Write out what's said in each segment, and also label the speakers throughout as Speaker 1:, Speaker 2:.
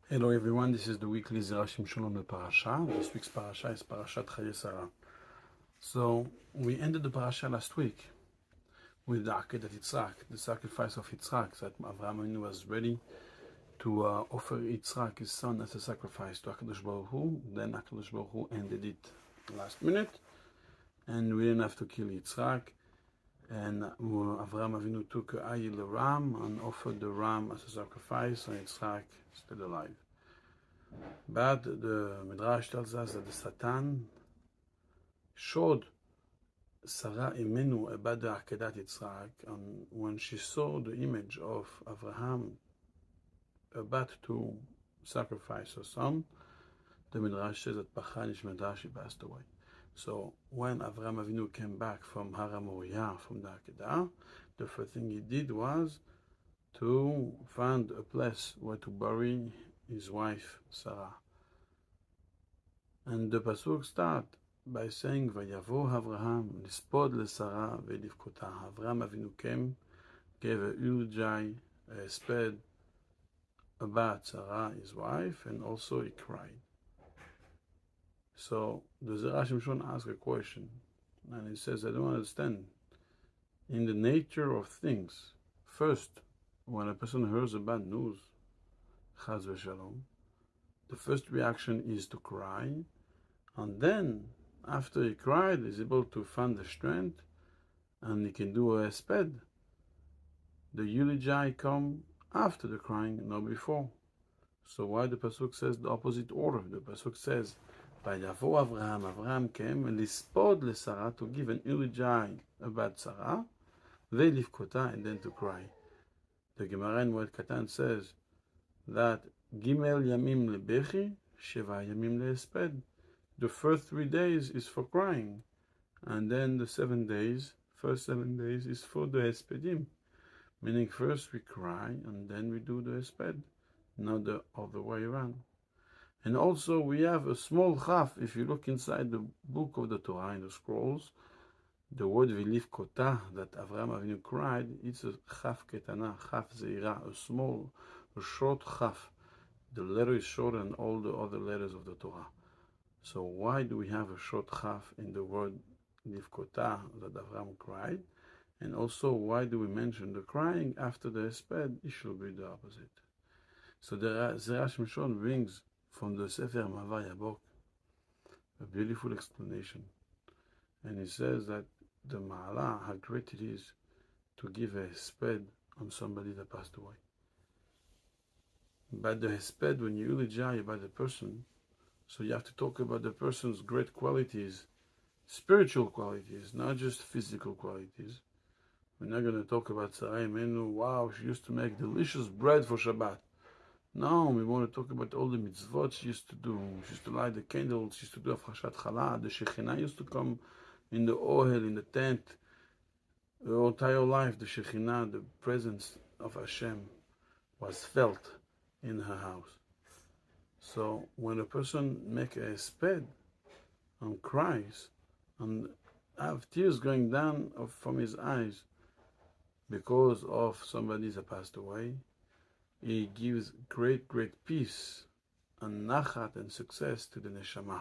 Speaker 1: Hello everyone, this is the weekly Zera Shimshon on the Parshat. This week's Parshat is Parshat Chaya. So we ended the Parshat last week with the Akedat Yitzhak, the sacrifice of Yitzhak, that Avraham Avinu was ready to offer Yitzhak, his son, as a sacrifice to HaKadosh Baruch Hu. Then HaKadosh Baruch Hu ended it last minute, and we didn't have to kill Yitzhak. And Avraham Avinu took a Ariel, a ram, and offered the ram as a sacrifice, and Yitzhak still alive. But the Midrash tells us that the Satan showed Sarah Imenu about the Akedat Yitzhak, and when she saw the image of Avraham about to sacrifice her son, the Midrash says that she passed away. So when Avraham Avinu came back from Har Moriah, from the Akedah, the first thing he did was to find a place where to bury his wife Sarah. And the pasuk start by saying, "Vayavo Avraham lispod leSarah ve'livkota." Avraham Avinu came, gave a eulogy, a sped about Sarah, his wife, and also he cried. So the Zera Shimshon asked a question, and he says, "I don't understand. In the nature of things, first, when a person hears a bad news, Chaz v'Shalom, the first reaction is to cry, and then, after he cried, he's able to find the strength, and he can do a sped. The eulogy come after the crying, not before. So why the pasuk says the opposite order? The pasuk says, "Vayavo Avraham." Avraham came and lispod leSarah, to give an eulogy about Sarah, ve'livkota, and then to cry. The Gemara in Moed Katan says that Gimel Yamim lebechi, Sheva Yamim leesped. The first 3 days is for crying, and then the first 7 days is for the espedim, meaning first we cry and then we do the esped, not the other way around. And also we have a small chaf. If you look inside the book of the Torah, in the scrolls, the word ve'livkota that Avraham Avinu cried, it's a chaf ketana, chaf zeira, a short chaf. The letter is shorter than all the other letters of the Torah. So why do we have a short chaf in the word livkota that Avraham cried? And also, why do we mention the crying after the esped? It should be the opposite. So the Zera Shimshon brings from the Sefer Mavar Yabok a beautiful explanation. And he says that the Ma'ala, how great it is to give a esped on somebody that passed away. But the esped, when you eulogize about the person, so you have to talk about the person's great qualities, spiritual qualities, not just physical qualities. We're not going to talk about Sarah Imenu, wow, she used to make delicious bread for Shabbat. No, we want to talk about all the mitzvot she used to do. She used to light the candles, she used to do Afrashat Challah, the Shekhinah used to come in the ohel, in the tent. Her entire life, the Shekhinah, the presence of Hashem, was felt in her house. So when a person makes a sped and cries and have tears going down from his eyes because of somebody that passed away, he gives great peace and nachat and success to the neshama.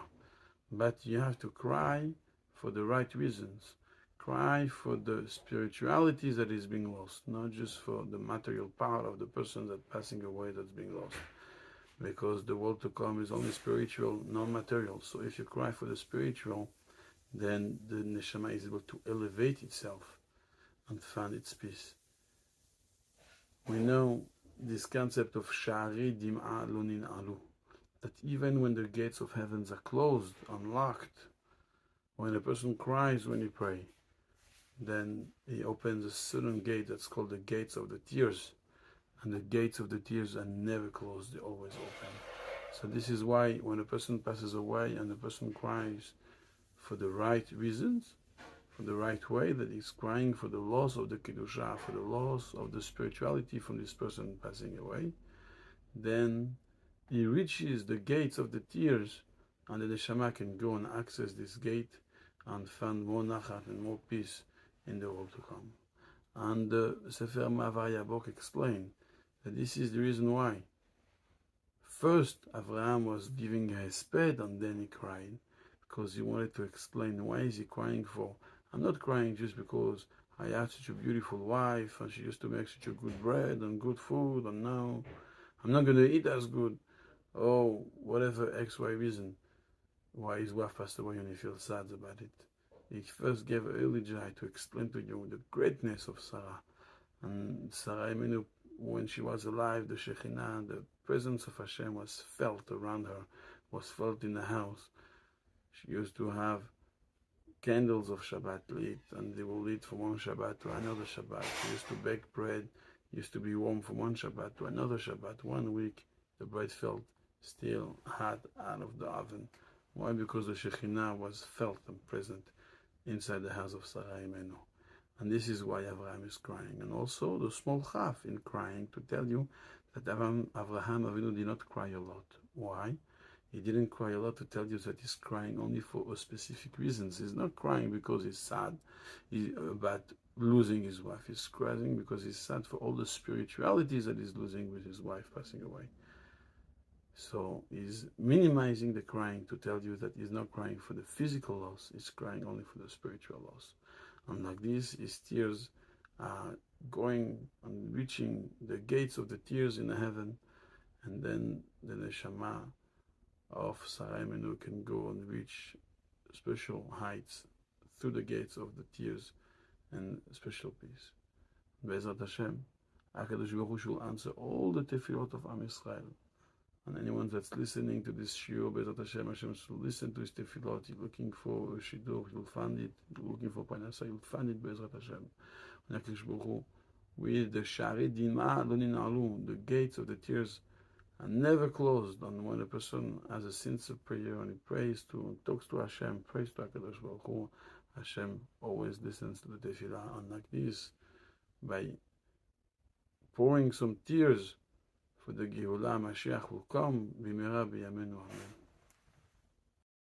Speaker 1: But you have to cry for the right reasons. Cry for the spirituality that is being lost, not just for the material part of the person that's passing away that's being lost. Because the world to come is only spiritual, not material. So if you cry for the spiritual, then the neshama is able to elevate itself and find its peace. We know this concept of sha'arei dim'a lo nin'alu, that even when the gates of heavens are closed, unlocked, when a person cries when he prays, then he opens a certain gate that's called the gates of the tears. And the gates of the tears are never closed, they're always open. So this is why when a person passes away and the person cries for the right reasons, for the right way, that he's crying for the loss of the Kedusha, for the loss of the spirituality from this person passing away, then he reaches the gates of the tears, and the Neshama can go and access this gate and find more nachat and more peace in the world to come. And the Sefer Mavar Yabok explained that this is the reason why First, Avraham was giving a hesped, and then he cried, because he wanted to explain why is he crying for. I'm not crying just because I had such a beautiful wife, and she used to make such a good bread and good food, and now I'm not going to eat as good, or whatever XY reason why his wife passed away and he feels sad about it. He first gave Elijah to explain to you the greatness of Sarah. And Sarah, when she was alive, the Shekhinah, the presence of Hashem was felt around her, was felt in the house. She used to have candles of Shabbat lit, and they will lit from one Shabbat to another Shabbat. She used to bake bread, used to be warm from one Shabbat to another Shabbat. 1 week, the bread felt still hot out of the oven. Why? Because the Shekhinah was felt and present inside the house of Sarah Imenu. And this is why Avraham is crying. And also the small chaf in crying to tell you that Avraham Avinu did not cry a lot. Why? He didn't cry a lot to tell you that he's crying only for a specific reasons. He's not crying because he's sad about losing his wife. He's crying because he's sad for all the spiritualities that he's losing with his wife passing away. So he's minimizing the crying to tell you that he's not crying for the physical loss, he's crying only for the spiritual loss. And like this, his tears are going and reaching the gates of the tears in the heaven, and then the neshama of Sarah Imenu can go and reach special heights through the gates of the tears and special peace. Be'ezrat Hashem, HaKadosh Baruch Hu will answer all the tefillot of Am Yisrael. And anyone that's listening to this shiur, Be'ezrat Hashem, Hashem will listen to his tefillot. You're looking for a shidduch, you'll find it. You're looking for Parnasa, you'll find it, Be'ezrat Hashem. And HaKadosh Baruch Hu, with the Sha'arei Dimah Lo Nin'alu, the gates of the tears are never closed. And when a person has a sincere prayer and he prays to, and talks to Hashem, prays to HaKadosh Baruch Hu, Hashem always listens to the tefillah. And like this, by pouring some tears for the Geulah, Mashiach will come, b'mehera b'yameinu, amen.